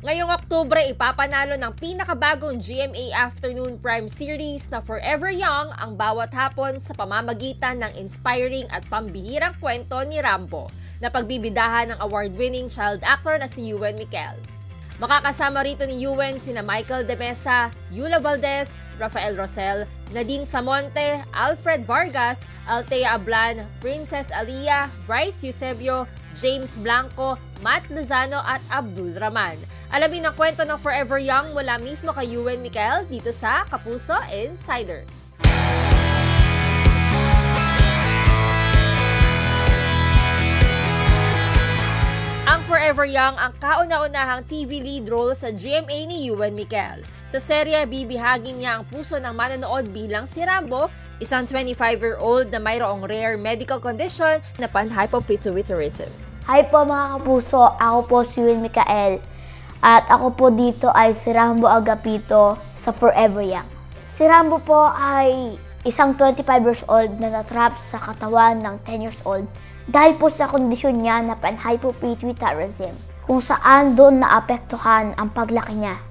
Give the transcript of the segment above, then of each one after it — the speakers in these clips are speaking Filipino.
Ngayong Oktubre, ipapanalo ng pinakabagong GMA Afternoon Prime Series na Forever Young ang bawat hapon sa pamamagitan ng inspiring at pambihirang kwento ni Rambo na pagbibidahan ng award-winning child actor na si Ewan Miquel. Makakasama rito ni Ewan sina Michael De Mesa, Yula Valdez, Rafael Rosel, Nadine Samonte, Alfred Vargas, Althea Ablan, Princess Alia, Bryce Eusebio, James Blanco, Matt Lozano at Abdul Rahman. Alamin ang kwento ng Forever Young mula mismo kay Ewan Miquel dito sa Kapuso Insider. Ang Forever Young ang kauna-unahang TV lead role sa GMA ni Ewan Miquel. Sa serye, bibihagin niya ang puso ng manonood bilang si Rambo, isang 25-year-old na mayroong rare medical condition na panhypopituitarism. Hi po mga kapuso, ako po si Ewan Miquel at ako po dito ay si Rambo Agapito sa Forever Young. Si Rambo po ay isang 25 years old na natrap sa katawan ng 10 years old dahil po sa kondisyon niya na panhypopituitarism kung saan doon naapektuhan ang paglaki niya.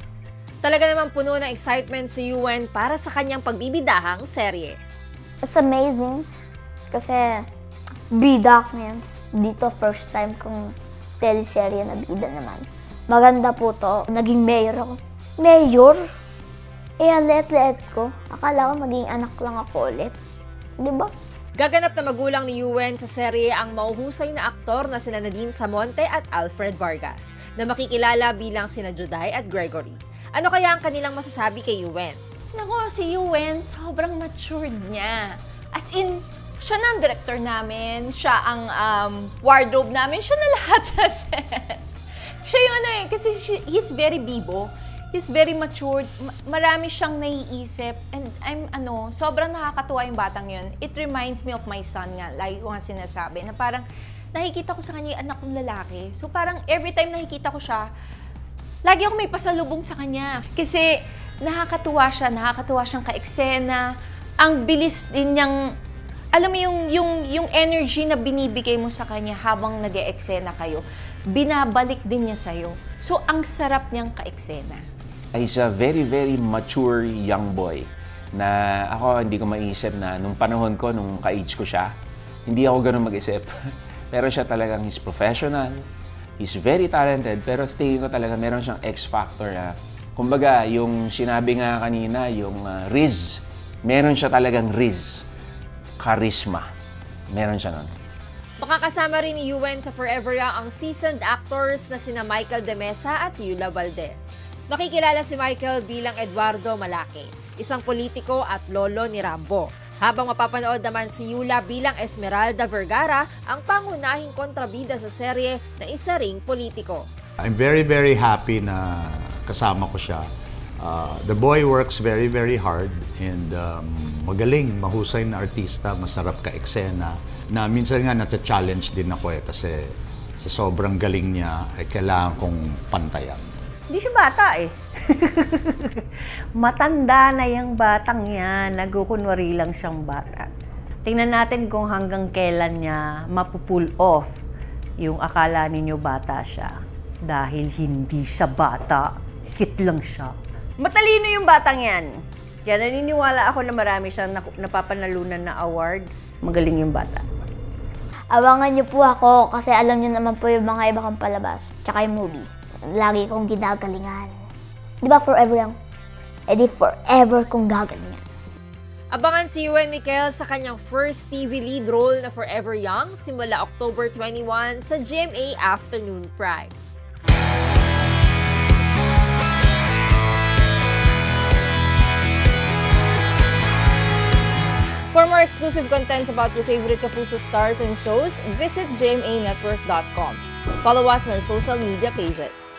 Talaga namang puno ng excitement si Ewan para sa kanyang pagbibidahang serye. It's amazing kasi bida ko yan. Dito first time kong teleserye na bida naman. Maganda po to. Naging mayor ako. Mayor? Eh, ang let-let ko. Akala ko maging anak lang ako ulit. Diba? Gaganap na magulang ni Ewan sa serye ang mauhusay na aktor na sina Nadine Samonte at Alfred Vargas na makikilala bilang sina Juday at Gregory. Ano kaya ang kanilang masasabi kay Ewan? Nako, si Ewan, sobrang matured niya. As in, siya na ang director namin, siya ang wardrobe namin, siya na lahat sa set. Siya yung kasi he's very bibo. He's very matured, marami siyang naiisip, and sobrang nakakatuwa yung batang yun. It reminds me of my son nga, lagi ko nga sinasabi, na parang nakikita ko sa kanya yung anak kong lalaki. So parang every time nakikita ko siya, lagi ako may pasalubong sa kanya. Kasi nakakatuwa siyang ka-eksena, ang bilis din niyang, alam mo yung energy na binibigay mo sa kanya habang nag-e-eksena kayo, binabalik din niya sa'yo. So ang sarap niyang ka-eksena. He's a very, very mature young boy na ako hindi ko maiisip na nung panahon ko, nung ka-age ko siya, hindi ako ganun mag-isip. Pero siya talagang he's professional, he's very talented, pero sa tingin ko talaga meron siyang X-factor na, kumbaga, yung sinabi nga kanina, yung Riz, meron siya talagang Riz, charisma, meron siya nun. Makakasama rin ni Ewan sa Forever Young ang seasoned actors na sina Michael De Mesa at Yula Valdez. Makikilala si Michael bilang Eduardo Malaki, isang politiko at lolo ni Rambo. Habang mapapanood naman si Yula bilang Esmeralda Vergara, ang pangunahing kontrabida sa serye na isa ring politiko. I'm very, very happy na kasama ko siya. The boy works very, very hard and magaling, mahusay na artista, masarap ka-eksena. Na minsan nga nata-challenge din ako kasi sa sobrang galing niya ay kailangan kong pantayan. Hindi siya bata eh. Matanda na yung batang yan. Nagkukunwari lang siyang bata. Tingnan natin kung hanggang kailan niya mapupull off yung akala ninyo bata siya. Dahil hindi siya bata. Cute lang siya. Matalino yung batang yan. Kaya naniniwala ako na marami siyang napapanalunan na award. Magaling yung bata. Abangan niyo po ako kasi alam niyo naman po yung mga iba kong palabas. Tsaka yung movie. Lagi kong ginagalingan. Di ba Forever Young? Eh di forever kong gagalingan. Abangan si Ewan Miquel sa kanyang first TV lead role na Forever Young simula October 21 sa GMA Afternoon Prime. For more exclusive contents about your favorite Kapuso stars and shows, visit gmanetwork.com. Follow us on our social media pages.